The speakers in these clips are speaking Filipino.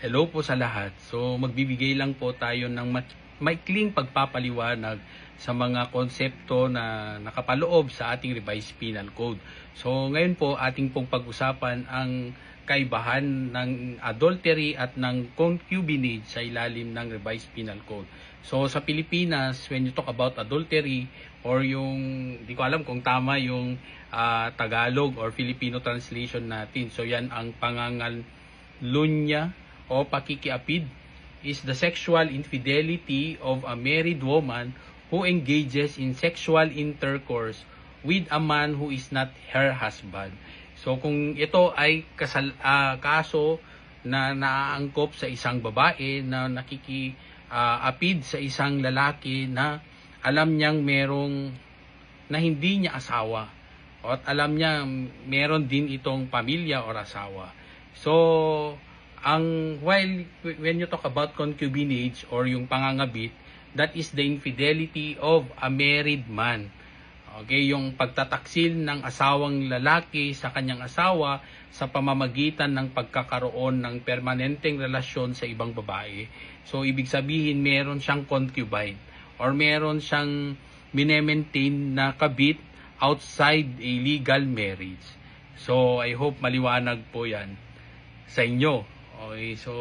Hello po sa lahat. So magbibigay lang po tayo ng maikling pagpapaliwanag sa mga konsepto na nakapaloob sa ating revised penal code. So ngayon po ating pong pag-usapan ang kaibahan ng adultery at ng concubinage sa ilalim ng revised penal code. So sa Pilipinas, when you talk about adultery or yung, di ko alam kung tama yung Tagalog or Filipino translation natin. So yan ang pangangalunya o pakikiapid is the sexual infidelity of a married woman who engages in sexual intercourse with a man who is not her husband. So kung ito ay kaso na naaangkop sa isang babae na nakikiapid sa isang lalaki na alam niyang merong na hindi niya asawa at alam niya meron din itong pamilya o asawa. So when you talk about concubinage or yung pangangabit, that is the infidelity of a married man. Okay, yung pagtataksil ng asawang lalaki sa kanyang asawa sa pamamagitan ng pagkakaroon ng permanenteng relasyon sa ibang babae. So ibig sabihin meron siyang concubine or meron siyang minemaintain na kabit outside a legal marriage. So I hope maliwanag po yan sa inyo. Okay, so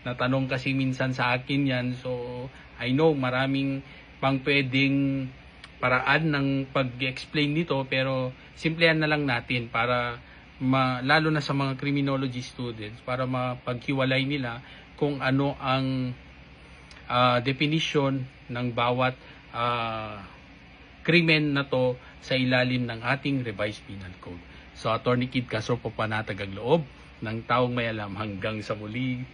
natanong kasi minsan sa akin yan. So I know maraming pang pwedeng paraan ng pag-explain nito, pero simplehan na lang natin para lalo na sa mga criminology students para mapaghiwalay nila kung ano ang definition ng bawat krimen na to sa ilalim ng ating revised penal code. So Attorney Kid Castro po panatag ang loob ng taong may alam. Hanggang sa muli.